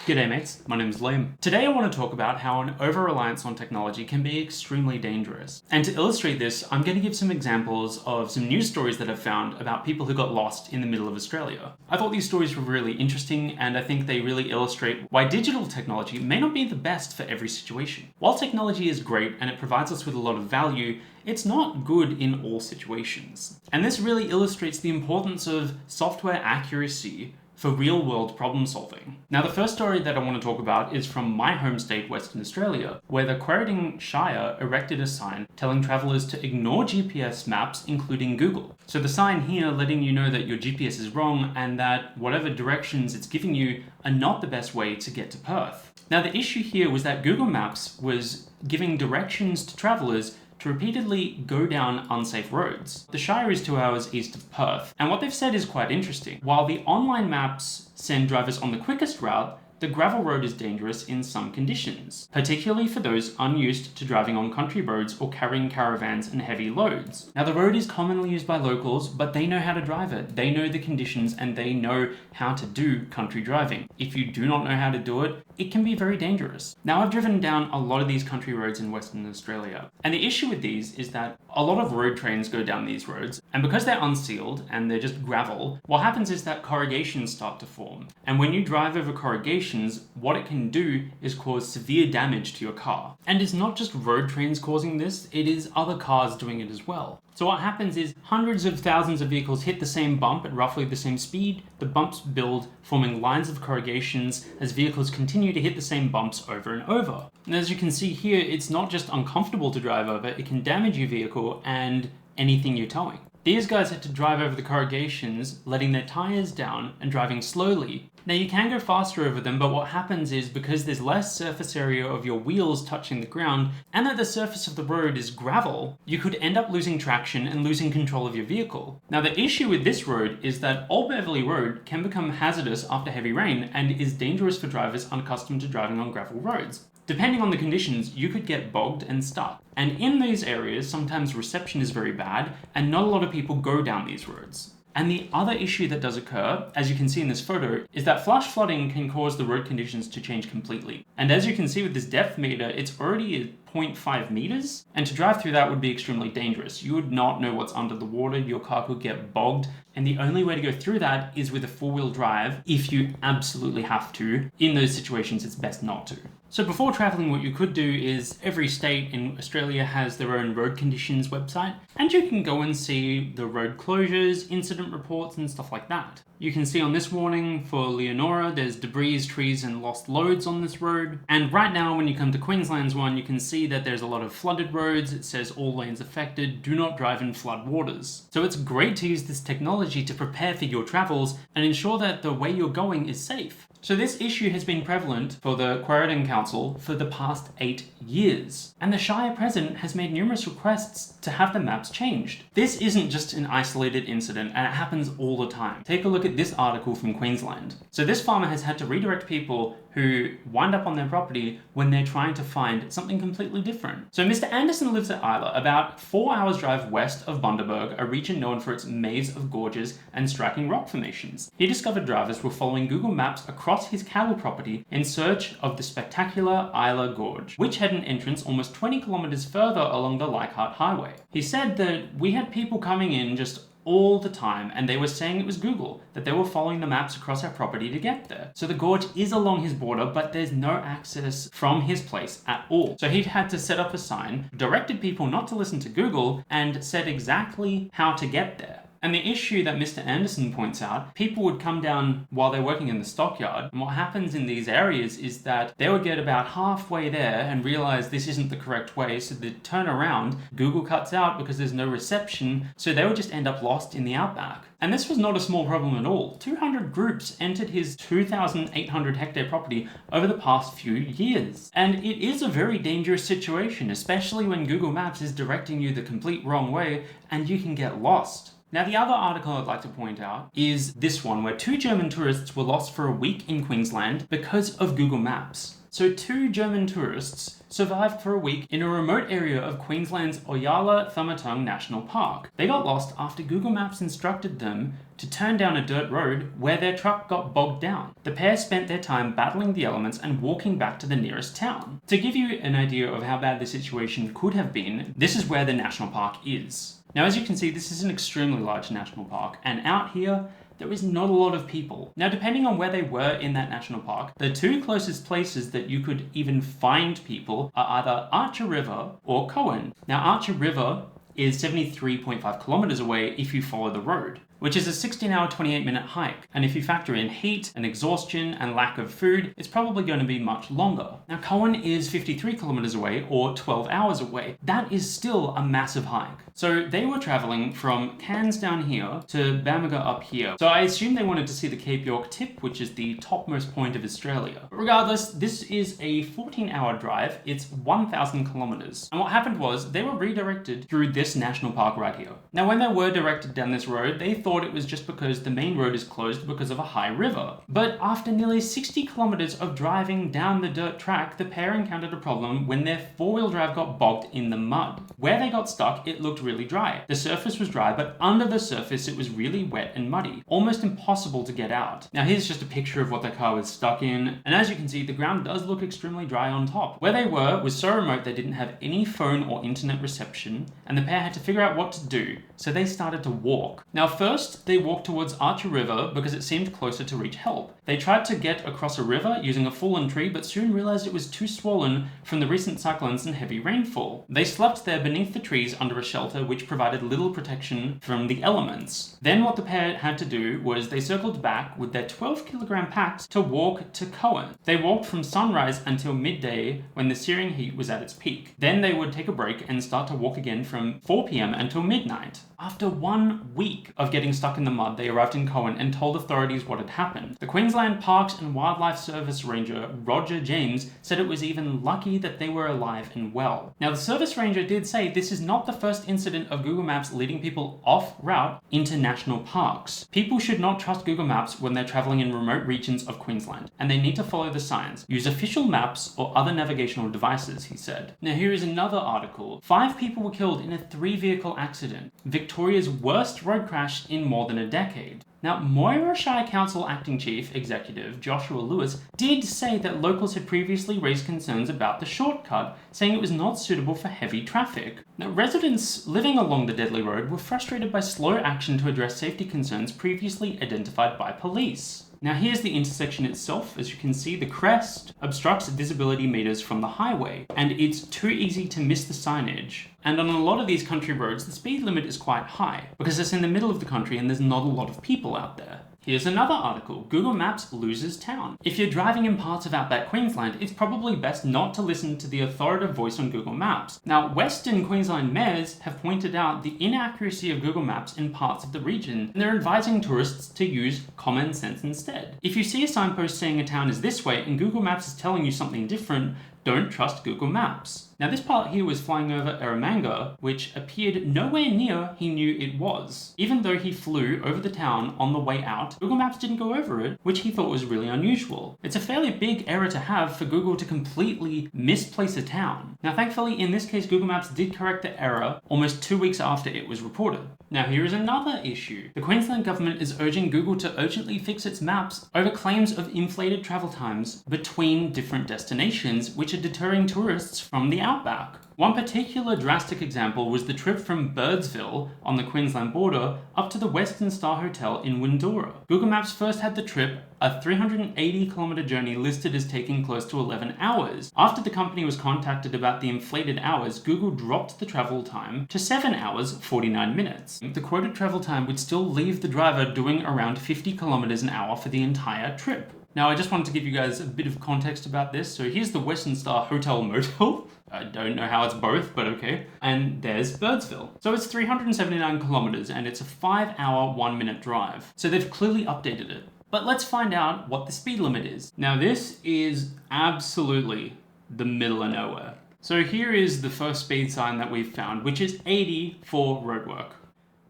G'day mates, my name is Liam. Today I want to talk about how an over-reliance on technology can be extremely dangerous. And to illustrate this, I'm going to give some examples of some news stories that I've found about people who got lost in the middle of Australia. I thought these stories were really interesting, and I think they really illustrate why digital technology may not be the best for every situation. While technology is great and it provides us with a lot of value, it's not good in all situations. And this really illustrates the importance of software accuracy for real-world problem solving. Now, the first story that I want to talk about is from my home state, Western Australia, where the Quarantine Shire erected a sign telling travellers to ignore GPS maps, including Google. So the sign here letting you know that your GPS is wrong and that whatever directions it's giving you are not the best way to get to Perth. Now, the issue here was that Google Maps was giving directions to travellers to repeatedly go down unsafe roads. The Shire is 2 hours east of Perth, and what they've said is quite interesting. While the online maps send drivers on the quickest route, the gravel road is dangerous in some conditions, particularly for those unused to driving on country roads or carrying caravans and heavy loads. Now, the road is commonly used by locals, but they know how to drive it. They know the conditions and they know how to do country driving. If you do not know how to do it, it can be very dangerous. Now, I've driven down a lot of these country roads in Western Australia, and the issue with these is that a lot of road trains go down these roads, and because they're unsealed and they're just gravel, what happens is that corrugations start to form. And when you drive over corrugations, what it can do is cause severe damage to your car. And it's not just road trains causing this, it is other cars doing it as well. So what happens is hundreds of thousands of vehicles hit the same bump at roughly the same speed. The bumps build, forming lines of corrugations as vehicles continue to hit the same bumps over and over. And as you can see here, it's not just uncomfortable to drive over, it can damage your vehicle and anything you're towing. These guys had to drive over the corrugations, letting their tires down and driving slowly. Now, you can go faster over them, but what happens is because there's less surface area of your wheels touching the ground and that the surface of the road is gravel, you could end up losing traction and losing control of your vehicle. Now, the issue with this road is that Old Beverley Road can become hazardous after heavy rain and is dangerous for drivers unaccustomed to driving on gravel roads. Depending on the conditions, you could get bogged and stuck. And in these areas, sometimes reception is very bad and not a lot of people go down these roads. And the other issue that does occur, as you can see in this photo, is that flash flooding can cause the road conditions to change completely. And as you can see with this depth meter, it's already at 0.5 meters, and to drive through that would be extremely dangerous. You would not know what's under the water, your car could get bogged, and the only way to go through that is with a four-wheel drive if you absolutely have to. In those situations, it's best not to. So before traveling, what you could do is every state in Australia has their own road conditions website, and you can go and see the road closures, incident reports, and stuff like that. You can see on this warning for Leonora, there's debris, trees, and lost loads on this road. And right now, when you come to Queensland's one, you can see that there's a lot of flooded roads. It says all lanes affected, do not drive in flood waters. So it's great to use this technology to prepare for your travels and ensure that the way you're going is safe. So this issue has been prevalent for the Quarantine Council for the past 8 years, and the Shire President has made numerous requests to have the maps changed. This isn't just an isolated incident, and it happens all the time. Take a look at this article from Queensland. So this farmer has had to redirect people who wind up on their property when they're trying to find something completely different. So Mr. Anderson lives at Isla, about 4 hours drive west of Bundaberg, a region known for its maze of gorges and striking rock formations. He discovered drivers were following Google Maps across his cattle property in search of the spectacular Isla Gorge, which had an entrance almost 20 kilometers further along the Leichhardt Highway. He said that we had people coming in just all the time, and they were saying it was Google, that they were following the maps across our property to get there. So the gorge is along his border, but there's no access from his place at all. So he had to set up a sign, directed people not to listen to Google, and said exactly how to get there. And the issue that Mr. Anderson points out, people would come down while they're working in the stockyard, and what happens in these areas is that they would get about halfway there and realize this isn't the correct way, so they turn around, Google cuts out because there's no reception, so they would just end up lost in the outback. And this was not a small problem at all. 200 groups entered his 2,800 hectare property over the past few years. And it is a very dangerous situation, especially when Google Maps is directing you the complete wrong way and you can get lost. Now, the other article I'd like to point out is this one, where 2 German tourists were lost for a week in Queensland because of Google Maps. So 2 German tourists survived for a week in a remote area of Queensland's Oyala-Thumatung National Park. They got lost after Google Maps instructed them to turn down a dirt road where their truck got bogged down. The pair spent their time battling the elements and walking back to the nearest town. To give you an idea of how bad the situation could have been, this is where the national park is. Now, as you can see, this is an extremely large national park, and out here, there is not a lot of people. Now, depending on where they were in that national park, the 2 closest places that you could even find people are either Archer River or Cohen. Now, Archer River is 73.5 kilometers away if you follow the road, which is a 16-hour, 28-minute hike. And if you factor in heat and exhaustion and lack of food, it's probably going to be much longer. Now, Cohen is 53 kilometers away, or 12 hours away. That is still a massive hike. So they were traveling from Cairns down here to Bamaga up here. So I assume they wanted to see the Cape York tip, which is the topmost point of Australia. But regardless, this is a 14-hour drive. It's 1,000 kilometers. And what happened was they were redirected through this national park right here. Now, when they were directed down this road, they thought it was just because the main road is closed because of a high river. But after nearly 60 kilometers of driving down the dirt track, the pair encountered a problem when their 4-wheel drive got bogged in the mud. Where they got stuck, it looked really dry. The surface was dry, but under the surface it was really wet and muddy, almost impossible to get out. Now, here's just a picture of what the car was stuck in, and as you can see, the ground does look extremely dry on top. Where they were was so remote they didn't have any phone or internet reception, and the pair had to figure out what to do, so they started to walk. Now, first, they walked towards Archer River because it seemed closer to reach help. They tried to get across a river using a fallen tree, but soon realized it was too swollen from the recent cyclones and heavy rainfall. They slept there beneath the trees under a shelter which provided little protection from the elements. Then what the pair had to do was they circled back with their 12-kilogram packs to walk to Cohen. They walked from sunrise until midday when the searing heat was at its peak. Then they would take a break and start to walk again from 4 p.m. until midnight. After 1 week of getting stuck in the mud, they arrived in Cohen and told authorities what had happened. The Queensland Parks and Wildlife Service Ranger, Roger James, said it was even lucky that they were alive and well. Now, the Service Ranger did say this is not the first incident of Google Maps leading people off route into national parks. People should not trust Google Maps when they're traveling in remote regions of Queensland, and they need to follow the signs. Use official maps or other navigational devices, he said. Now, here is another article. 5 people were killed in a 3-vehicle accident. Victoria's worst road crash in more than a decade. Now, Moira Shire Council Acting Chief Executive Joshua Lewis did say that locals had previously raised concerns about the shortcut, saying it was not suitable for heavy traffic. Now, residents living along the deadly road were frustrated by slow action to address safety concerns previously identified by police. Now, here's the intersection itself. As you can see, the crest obstructs visibility meters from the highway, and it's too easy to miss the signage. And on a lot of these country roads, the speed limit is quite high, because it's in the middle of the country and there's not a lot of people out there. Here's another article. Google Maps loses town. If you're driving in parts of outback Queensland, it's probably best not to listen to the authoritative voice on Google Maps. Now, Western Queensland mayors have pointed out the inaccuracy of Google Maps in parts of the region, and they're advising tourists to use common sense instead. If you see a signpost saying a town is this way and Google Maps is telling you something different, don't trust Google Maps. Now, this part here was flying over Eromanga, which appeared nowhere near he knew it was. Even though he flew over the town on the way out, Google Maps didn't go over it, which he thought was really unusual. It's a fairly big error to have for Google to completely misplace a town. Now, thankfully, in this case, Google Maps did correct the error almost 2 weeks after it was reported. Now, here is another issue. The Queensland government is urging Google to urgently fix its maps over claims of inflated travel times between different destinations, which are deterring tourists from the outback. One particular drastic example was the trip from Birdsville on the Queensland border up to the Western Star Hotel in Windora. Google Maps first had the trip, a 380-kilometer journey, listed as taking close to 11 hours. After the company was contacted about the inflated hours, Google dropped the travel time to 7 hours, 49 minutes. The quoted travel time would still leave the driver doing around 50 kilometers an hour for the entire trip. Now, I just wanted to give you guys a bit of context about this. So here's the Western Star Hotel Motel. I don't know how it's both, but okay. And there's Birdsville. So it's 379 kilometers and it's a 5-hour, 1-minute drive. So they've clearly updated it. But let's find out what the speed limit is. Now, this is absolutely the middle of nowhere. So here is the first speed sign that we've found, which is 80 for roadwork.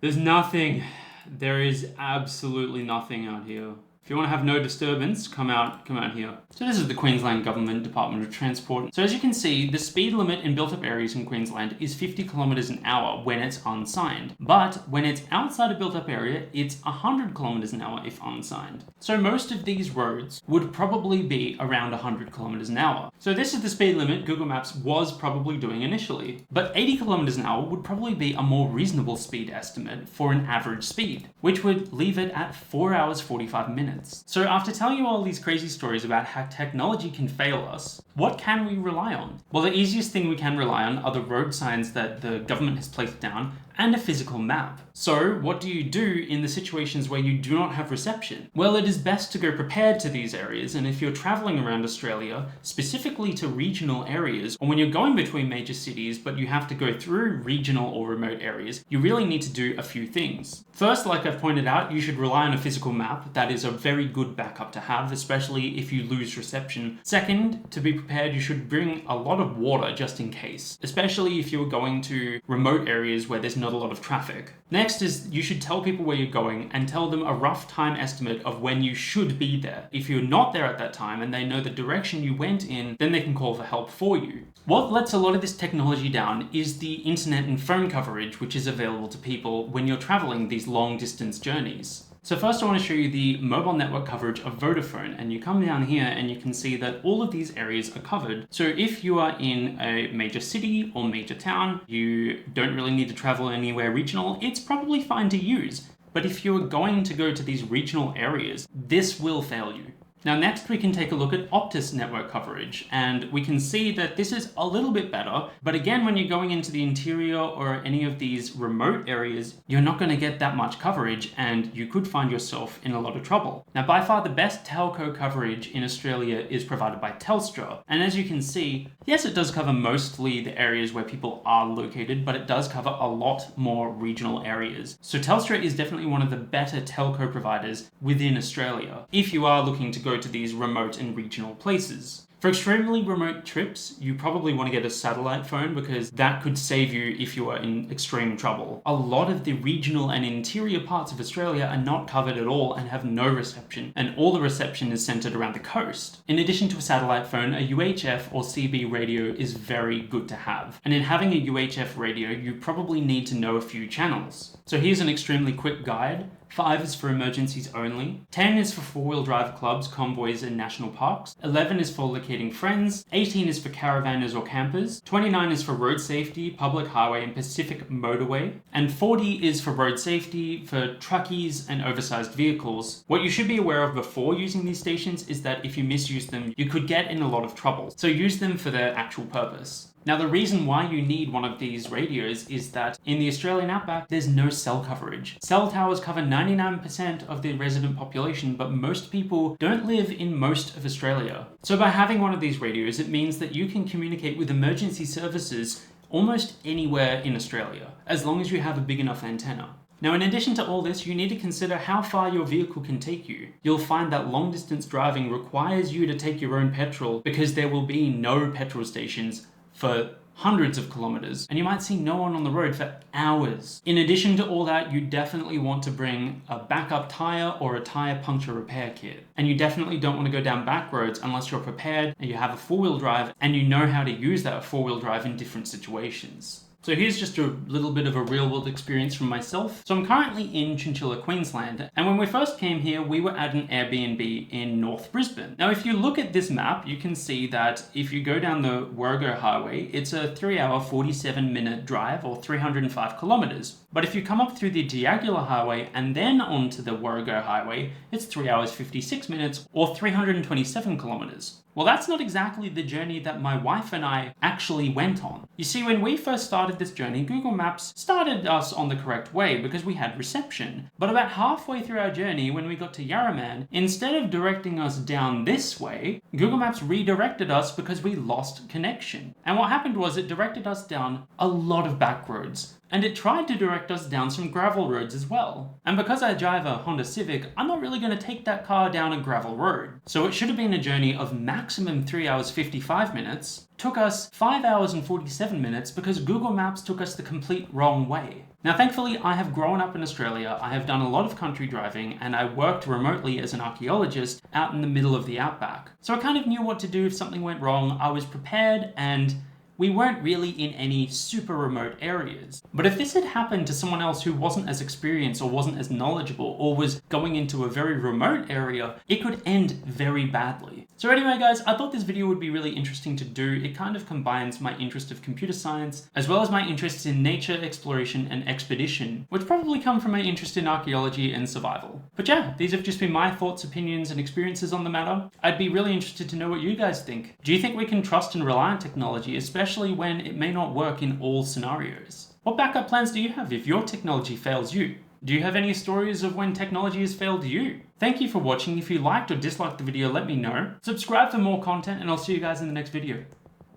There's nothing. There is absolutely nothing out here. If you want to have no disturbance, come out here. So this is the Queensland Government Department of Transport. So as you can see, the speed limit in built-up areas in Queensland is 50 kilometers an hour when it's unsigned. But when it's outside a built-up area, it's 100 kilometers an hour if unsigned. So most of these roads would probably be around 100 kilometers an hour. So this is the speed limit Google Maps was probably doing initially. But 80 kilometers an hour would probably be a more reasonable speed estimate for an average speed, which would leave it at 4 hours 45 minutes. So after telling you all these crazy stories about how technology can fail us, what can we rely on? Well, the easiest thing we can rely on are the road signs that the government has placed down and a physical map. So what do you do in the situations where you do not have reception? Well, it is best to go prepared to these areas, and if you're traveling around Australia, specifically to regional areas, or when you're going between major cities but you have to go through regional or remote areas, you really need to do a few things. First, like I've pointed out, you should rely on a physical map. That is a very good backup to have, especially if you lose reception. Second, to be prepared, you should bring a lot of water just in case, especially if you're going to remote areas where there's not a lot of traffic. Next is you should tell people where you're going and tell them a rough time estimate of when you should be there. If you're not there at that time and they know the direction you went in, then they can call for help for you. What lets a lot of this technology down is the internet and phone coverage which is available to people when you're traveling these long distance journeys. So first I want to show you the mobile network coverage of Vodafone, and you come down here and you can see that all of these areas are covered. So if you are in a major city or major town, you don't really need to travel anywhere regional, it's probably fine to use. But if you're going to go to these regional areas, this will fail you. Now next we can take a look at Optus network coverage, and we can see that this is a little bit better, but again when you're going into the interior or any of these remote areas, you're not going to get that much coverage and you could find yourself in a lot of trouble. Now by far the best telco coverage in Australia is provided by Telstra, and as you can see, yes it does cover mostly the areas where people are located, but it does cover a lot more regional areas. So Telstra is definitely one of the better telco providers within Australia if you are looking to go to these remote and regional places. For extremely remote trips, you probably want to get a satellite phone because that could save you if you are in extreme trouble. A lot of the regional and interior parts of Australia are not covered at all and have no reception, and all the reception is centered around the coast. In addition to a satellite phone, a UHF or CB radio is very good to have. And in having a UHF radio, you probably need to know a few channels. So here's an extremely quick guide. 5 is for emergencies only, 10 is for four-wheel drive clubs, convoys and national parks, 11 is for locating friends, 18 is for caravanners or campers, 29 is for road safety, public highway and Pacific motorway, and 40 is for road safety for truckies and oversized vehicles. What you should be aware of before using these stations is that if you misuse them, you could get in a lot of trouble, so use them for their actual purpose. Now the reason why you need one of these radios is that in the Australian outback there's no cell coverage. Cell towers cover 99% of the resident population, but most people don't live in most of Australia. So by having one of these radios, it means that you can communicate with emergency services almost anywhere in Australia, as long as you have a big enough antenna. Now, in addition to all this, you need to consider how far your vehicle can take you. You'll find that long distance driving requires you to take your own petrol because there will be no petrol stations for hundreds of kilometers, and you might see no one on the road for hours. In addition to all that, you definitely want to bring a backup tire or a tire puncture repair kit. And you definitely don't want to go down back roads unless you're prepared and you have a four-wheel drive and you know how to use that four-wheel drive in different situations. So here's just a little bit of a real-world experience from myself. So I'm currently in Chinchilla, Queensland, and when we first came here, we were at an Airbnb in North Brisbane. Now, if you look at this map, you can see that if you go down the Warrego Highway, it's a 3-hour, 47-minute drive, or 305 kilometers. But if you come up through the Diagular Highway and then onto the Warrego Highway, it's 3 hours, 56 minutes, or 327 kilometers. Well, that's not exactly the journey that my wife and I actually went on. You see, when we first started this journey, Google Maps started us on the correct way because we had reception. But about halfway through our journey, when we got to Yarraman, instead of directing us down this way, Google Maps redirected us because we lost connection. And what happened was it directed us down a lot of back roads. And it tried to direct us down some gravel roads as well. And because I drive a Honda Civic, I'm not really going to take that car down a gravel road. So it should have been a journey of maximum 3 hours 55 minutes, took us 5 hours and 47 minutes because Google Maps took us the complete wrong way. Now, thankfully, I have grown up in Australia, I have done a lot of country driving, and I worked remotely as an archaeologist out in the middle of the outback. So I kind of knew what to do if something went wrong, I was prepared, and we weren't really in any super remote areas. But if this had happened to someone else who wasn't as experienced or wasn't as knowledgeable or was going into a very remote area, it could end very badly. So anyway guys, I thought this video would be really interesting to do. It kind of combines my interest of computer science as well as my interests in nature, exploration and expedition, which probably come from my interest in archaeology and survival. But yeah, these have just been my thoughts, opinions and experiences on the matter. I'd be really interested to know what you guys think. Do you think we can trust and rely on technology, especially when it may not work in all scenarios? What backup plans do you have if your technology fails you? Do you have any stories of when technology has failed you? Thank you for watching. If you liked or disliked the video, let me know. Subscribe for more content and I'll see you guys in the next video.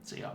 See ya.